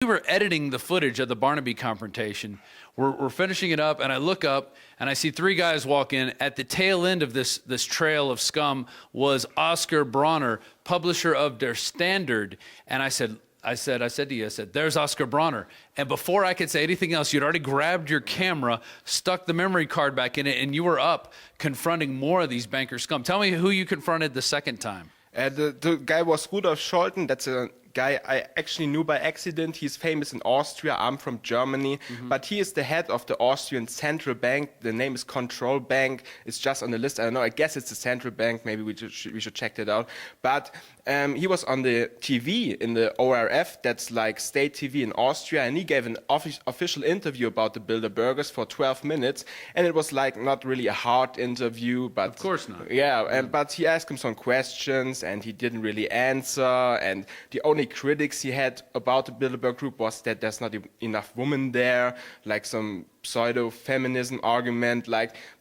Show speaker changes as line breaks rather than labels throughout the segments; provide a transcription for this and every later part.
We were editing the footage of the Barnaby confrontation. We're finishing it up, and I look up, and I see three guys walk in. At the tail end of this trail of scum was Oscar Bronner, publisher of Der Standard. And I said to you, there's Oscar Bronner. And before I could say anything else, you'd already grabbed your camera, stuck the memory card back in it, and you were up confronting more of these banker scum. Tell me who you confronted the second time.
The guy was Rudolf Scholten. That's a guy I actually knew by accident. He's famous in Austria. I'm from Germany. But he is the head of the Austrian central bank. The name is Control Bank. It's just on the list. I don't know. I guess it's the central bank. Maybe we should check that out. But he was on the TV in the ORF. That's like state TV in Austria. And he gave an official interview about the Bilderbergers for 12 minutes. And it was like not really a hard interview. But
of course not.
Yeah, but he asked him some questions and he didn't really answer. And the only critics he had about the Bilderberg group was that there's not enough women there, like some pseudo-feminism argument,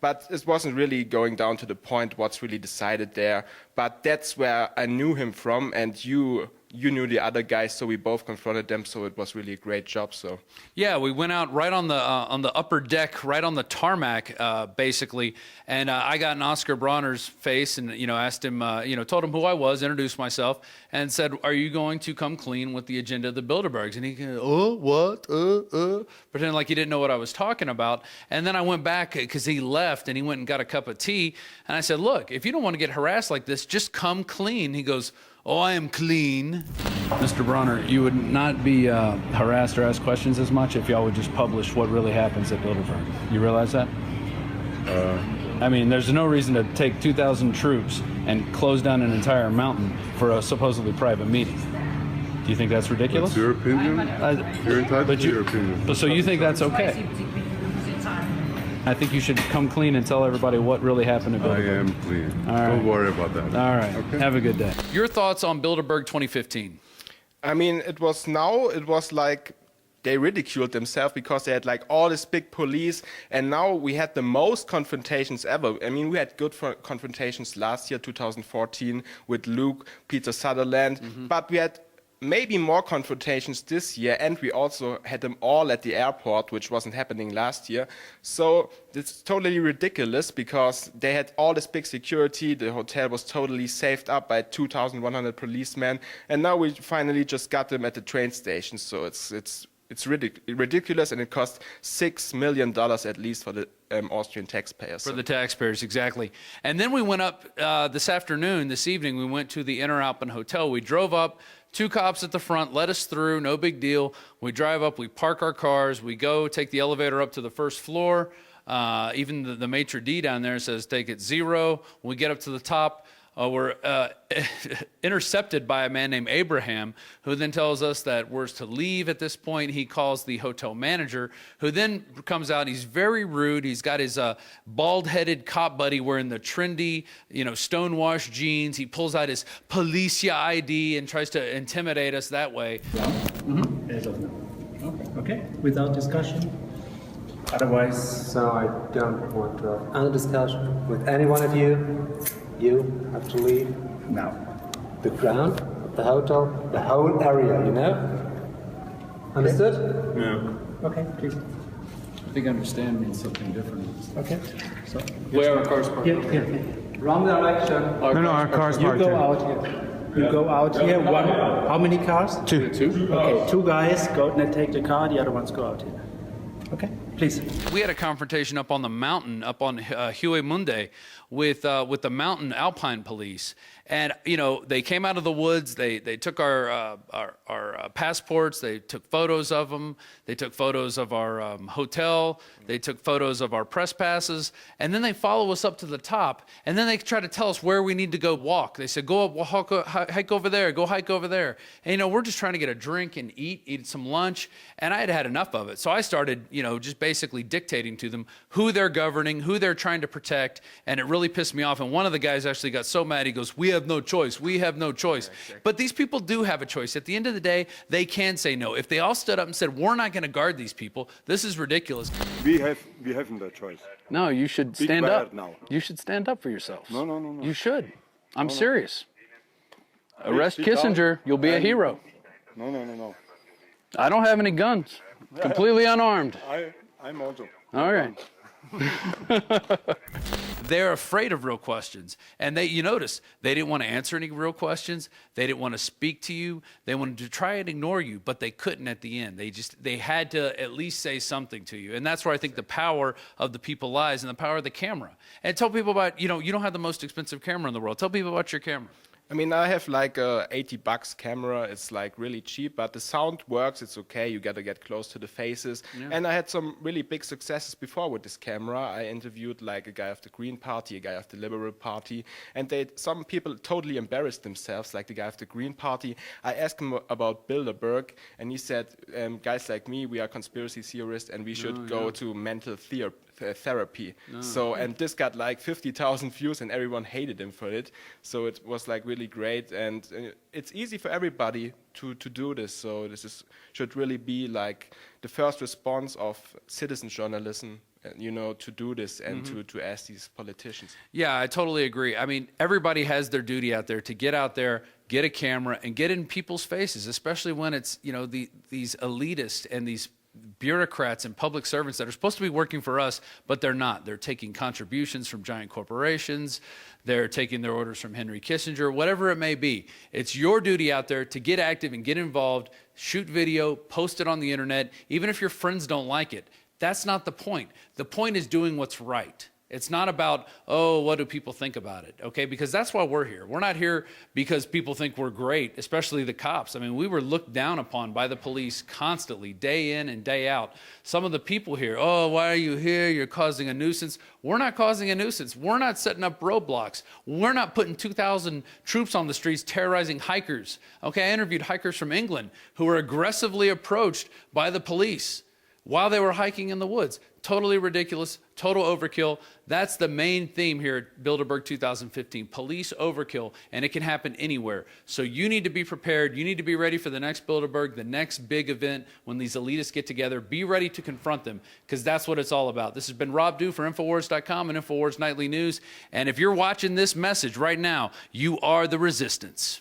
but it wasn't really going down to the point what's really decided there. But that's where I knew him from, and you knew the other guys, so we both confronted them, so it was really a great job. So
yeah, we went out right on the upper deck, right on the tarmac, basically, and I got in Oscar Bronner's face and asked him, told him who I was, introduced myself, and said, "Are you going to come clean with the agenda of the Bilderbergs?" And he goes, "Oh, what? Pretending like he didn't know what I was talking about. And then I went back because he left and he went and got a cup of tea, and I said, "Look, if you don't want to get harassed like this, just come clean." He goes, "Oh, I am clean." Mr. Bronner, you would not be harassed or asked questions as much if y'all would just publish what really happens at Bilderberg. You realize that? I mean, there's no reason to take 2,000 troops and close down an entire mountain for a supposedly private meeting. Do you think that's ridiculous?
That's your opinion. You're entitled to your opinion.
So you think that's okay? I think you should come clean and tell everybody what really happened to Bilderberg.
I am clean.
All right.
Don't worry about that.
All right.
Okay.
Have a good day. Your thoughts on Bilderberg 2015?
I mean, it was like they ridiculed themselves because they had like all this big police, and now we had the most confrontations ever. I mean, we had good confrontations last year, 2014, with Luke, Peter Sutherland, but we had maybe more confrontations this year, and we also had them all at the airport, which wasn't happening last year. So it's totally ridiculous because they had all this big security. The hotel was totally saved up by 2,100 policemen, and now we finally just got them at the train station. So it's ridiculous, and it cost $6 million at least for the Austrian taxpayers.
For the taxpayers, exactly. And then we went up this evening, we went to the Interalpen Hotel. We drove up, 2 cops at the front, let us through, no big deal. We drive up, we park our cars, we go take the elevator up to the first floor. Even the maitre d' down there says take it 0. When we get up to the top, we're intercepted by a man named Abraham, who then tells us that we're to leave at this point. He calls the hotel manager, who then comes out. He's very rude. He's got his bald-headed cop buddy wearing the trendy, stonewashed jeans. He pulls out his Policia ID and tries to intimidate us that way.
As of now. Okay, without discussion? Otherwise...
So I don't want to have any discussion with any one of you. You have to leave
now.
The ground of the hotel, the whole area, Understood?
Yeah. Okay, please.
I think understand means something different.
Okay. So
Where are our cars parked?
Here.
Wrong direction.
Our car's
You
parked
go
here.
out here. You go out here. One. How many cars?
2.
Okay, 2 guys go and take the car. The other ones go out here. Okay, please.
We had a confrontation up on the mountain, up on Hue Munde, with the mountain Alpine police, and they came out of the woods. They took our passports. They took photos of them. They took photos of our hotel. They took photos of our press passes, and then they follow us up to the top, and then they try to tell us where we need to go walk. They said, "Go up, hike over there. Go hike over there." And we're just trying to get a drink and eat some lunch, and I had enough of it. So I started, just basically dictating to them who they're governing, who they're trying to protect, and it really pissed me off. And one of the guys actually got so mad, he goes, "We have no choice. We have no choice." But these people do have a choice. At the end of the day, they can say no. If they all stood up and said, "We're not going to guard these people. This is ridiculous."
We haven't that choice.
No, you should
Be
stand
quiet
up.
now.
You should stand up for yourselves.
No.
You should. I'm serious.
Please
Arrest
sit down
Kissinger. You'll be a
and-
hero.
No.
I don't have any guns. Completely unarmed.
I'm also.
All right. They're afraid of real questions. And you notice, they didn't want to answer any real questions. They didn't want to speak to you. They wanted to try and ignore you, but they couldn't at the end. They had to at least say something to you. And that's where I think the power of the people lies, and the power of the camera. And tell people about, you don't have the most expensive camera in the world. Tell people about your camera.
I mean, I have like a $80 camera. It's like really cheap, but the sound works. It's okay. You got to get close to the faces. Yeah. And I had some really big successes before with this camera. I interviewed like a guy of the Green Party, a guy of the Liberal Party, and some people totally embarrassed themselves, like the guy of the Green Party. I asked him about Bilderberg, and he said, guys like me, we are conspiracy theorists, and we should go to mental therapy. So, and this got like 50,000 views, and everyone hated him for it. So it was like really great, and it's easy for everybody to do this. So this should really be like the first response of citizen journalism, to do this and to ask these politicians. Yeah, I totally agree. I mean, everybody has their duty out there to get out there, get a camera, and get in people's faces, especially when it's these elitists and these bureaucrats and public servants that are supposed to be working for us, but they're not. They're taking contributions from giant corporations. They're taking their orders from Henry Kissinger, whatever it may be. It's your duty out there to get active and get involved, shoot video, post it on the internet, even if your friends don't like it. That's not the point. The point is doing what's right. It's not about, what do people think about it, okay? Because that's why we're here. We're not here because people think we're great, especially the cops. I mean, we were looked down upon by the police constantly, day in and day out. Some of the people here, why are you here? You're causing a nuisance. We're not causing a nuisance. We're not setting up roadblocks. We're not putting 2,000 troops on the streets terrorizing hikers, okay? I interviewed hikers from England who were aggressively approached by the police while they were hiking in the woods. Totally ridiculous, total overkill. That's the main theme here at Bilderberg 2015, police overkill, and it can happen anywhere. So you need to be prepared. You need to be ready for the next Bilderberg, the next big event when these elitists get together. Be ready to confront them, because that's what it's all about. This has been Rob Dew for INFOWARS.com and INFOWARS Nightly News. And if you're watching this message right now, you are the resistance.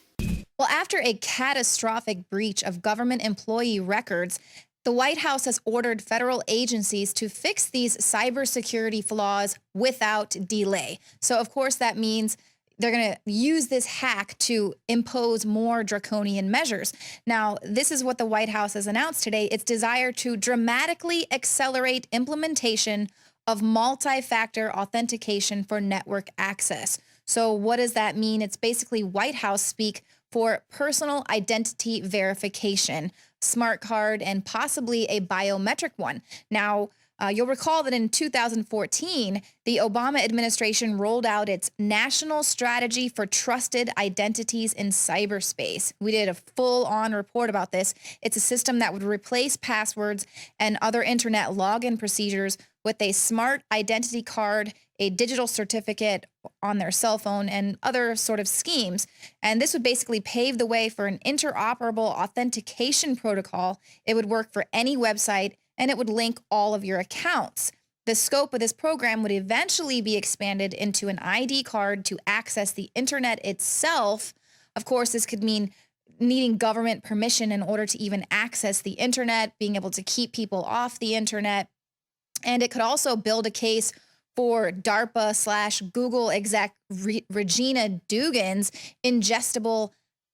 Well, after a catastrophic breach of government employee records, the White House has ordered federal agencies to fix these cybersecurity flaws without delay. So, of course, that means they're going to use this hack to impose more draconian measures. Now, this is what the White House has announced today. Its desire to dramatically accelerate implementation of multi-factor authentication for network access. So what does that mean? It's basically White House speak for personal identity verification, smart card, and possibly a biometric one. Now, you'll recall that in 2014, the Obama administration rolled out its National Strategy for Trusted Identities in Cyberspace. We did a full-on report about this. It's a system that would replace passwords and other internet login procedures with a smart identity card, a digital certificate on their cell phone, and other sort of schemes. And this would basically pave the way for an interoperable authentication protocol. It would work for any website, and it would link all of your accounts. The scope of this program would eventually be expanded into an ID card to access the internet itself. Of course, this could mean needing government permission in order to even access the internet, being able to keep people off the internet. And it could also build a case for DARPA/Google exec Regina Dugan's ingestible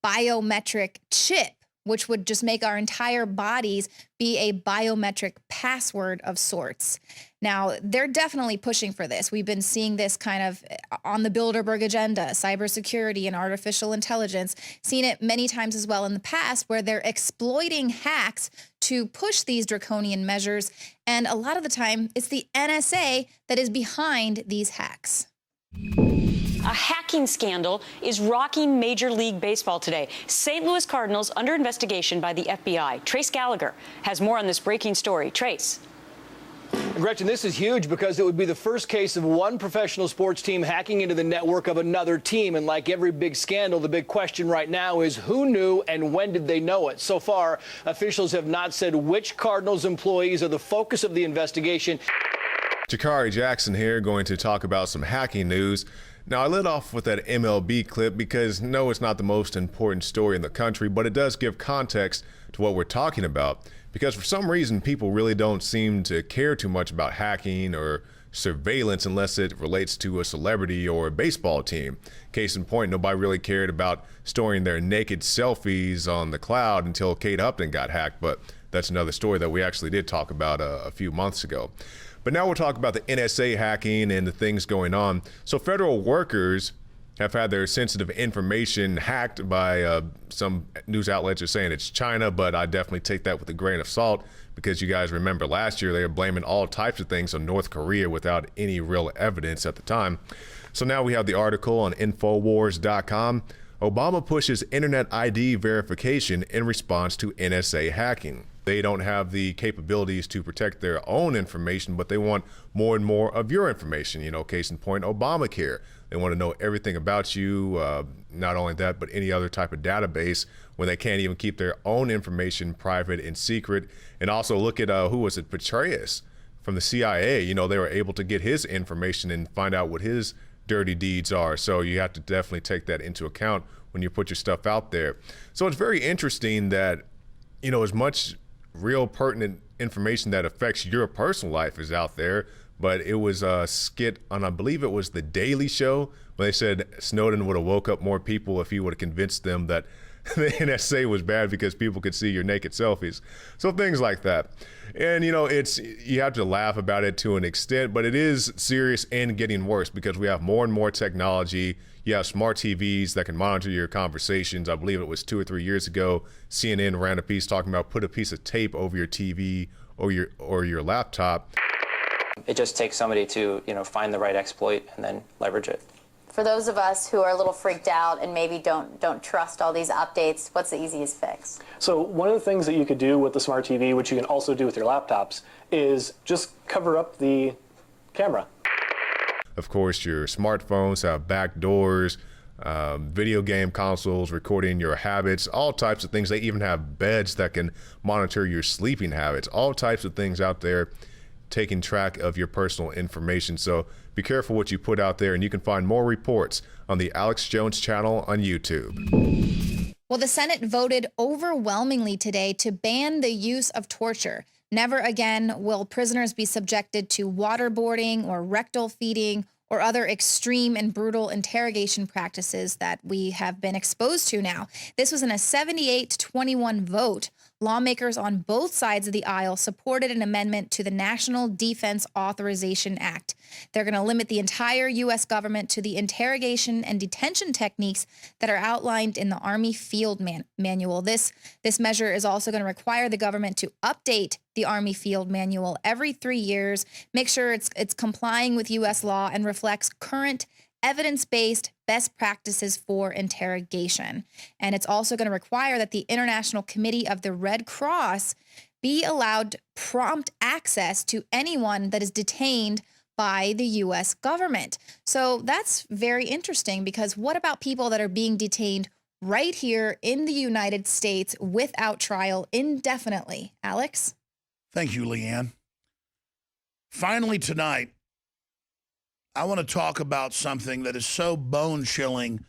biometric chip, which would just make our entire bodies be a biometric password of sorts. Now, they're definitely pushing for this. We've been seeing this kind of on the Bilderberg agenda, cybersecurity and artificial intelligence, seen it many times as well in the past, where they're exploiting hacks to push these draconian measures. And a lot of the time, it's the NSA that is behind these hacks.
A hacking scandal is rocking Major League Baseball today. St. Louis Cardinals under investigation by the FBI. Trace Gallagher has more on this breaking story. Trace.
Gretchen, this is huge because it would be the first case of one professional sports team hacking into the network of another team. And like every big scandal, the big question right now is who knew and when did they know it? So far, officials have not said which Cardinals employees are the focus of the investigation.
Jakari Jackson here, going to talk about some hacking news. Now, I lit off with that MLB clip because no, it's not the most important story in the country, but it does give context to what we're talking about. Because for some reason, people really don't seem to care too much about hacking or surveillance unless it relates to a celebrity or a baseball team. Case in point, nobody really cared about storing their naked selfies on the cloud until Kate Upton got hacked, but that's another story that we actually did talk about a few months ago. But now we'll talk about the NSA hacking and the things going on. So federal workers have had their sensitive information hacked by some news outlets are saying it's China, but I definitely take that with a grain of salt because you guys remember last year they were blaming all types of things on North Korea without any real evidence at the time. So now we have the article on INFOWARS.com. Obama pushes internet ID verification in response to NSA hacking. They don't have the capabilities to protect their own information, but they want more and more of your information. You know, case in point, Obamacare. They want to know everything about you, not only that, but any other type of database when they can't even keep their own information private and secret. And also look at, who was it, Petraeus from the CIA. You know, they were able to get his information and find out what his dirty deeds are. So you have to definitely take that into account when you put your stuff out there. So it's very interesting that, you know, as much real pertinent information that affects your personal life is out there, but it was a skit on, I believe it was The Daily Show, where they said Snowden would have woke up more people if he would have convinced them that the NSA was bad because people could see your naked selfies. So things like that. And, you know, you have to laugh about it to an extent, but it is serious and getting worse because we have more and more technology. You have smart TVs that can monitor your conversations. I believe it was 2 or 3 years ago, CNN ran a piece talking about put a piece of tape over your TV or your laptop.
It just takes somebody to, find the right exploit and then leverage it.
For those of us who are a little freaked out and maybe don't trust all these updates, what's the easiest fix?
So one of the things that you could do with the smart TV, which you can also do with your laptops, is just cover up the camera.
Of course, your smartphones have back doors, video game consoles recording your habits, all types of things. They even have beds that can monitor your sleeping habits, all types of things out there taking track of your personal information. So be careful what you put out there, and you can find more reports on the Alex Jones channel on YouTube.
Well, the Senate voted overwhelmingly today to ban the use of torture. Never again will prisoners be subjected to waterboarding or rectal feeding or other extreme and brutal interrogation practices that we have been exposed to now. This was in a 78-21 vote. Lawmakers on both sides of the aisle supported an amendment to the National Defense Authorization Act. They're going to limit the entire U.S. government to the interrogation and detention techniques that are outlined in the Army Field Manual. This measure is also going to require the government to update the Army Field Manual every 3 years, make sure it's complying with U.S. law and reflects current evidence-based best practices for interrogation. And it's also going to require that the International Committee of the Red Cross be allowed prompt access to anyone that is detained by the U.S. government. So that's very interesting, because what about people that are being detained right here in the United States without trial indefinitely? Alex?
Thank you, Leanne. Finally tonight, I want to talk about something that is so bone-chilling,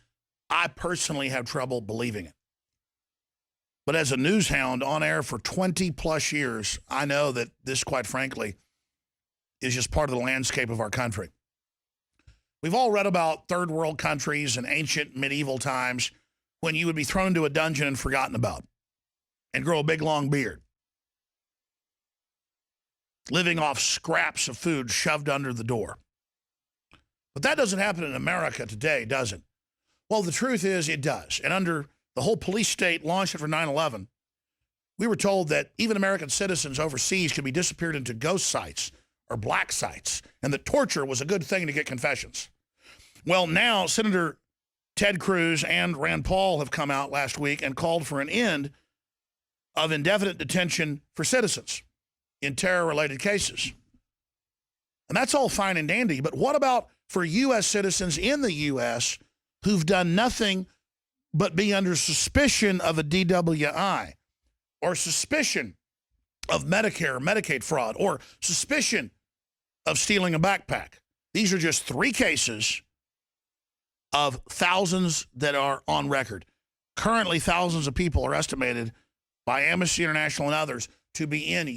I personally have trouble believing it. But as a news hound on air for 20-plus years, I know that this, quite frankly, is just part of the landscape of our country. We've all read about third world countries in ancient medieval times when you would be thrown into a dungeon and forgotten about and grow a big, long beard, living off scraps of food shoved under the door. But that doesn't happen in America today, does it? Well, the truth is it does. And under the whole police state launched after 9/11, we were told that even American citizens overseas could be disappeared into ghost sites or black sites, and that torture was a good thing to get confessions. Well, now Senator Ted Cruz and Rand Paul have come out last week and called for an end of indefinite detention for citizens in terror-related cases. And that's all fine and dandy, but what about for U.S. citizens in the U.S. who've done nothing but be under suspicion of a DWI or suspicion of Medicare or Medicaid fraud or suspicion of stealing a backpack? These are just 3 cases of thousands that are on record. Currently, thousands of people are estimated by Amnesty International and others to be in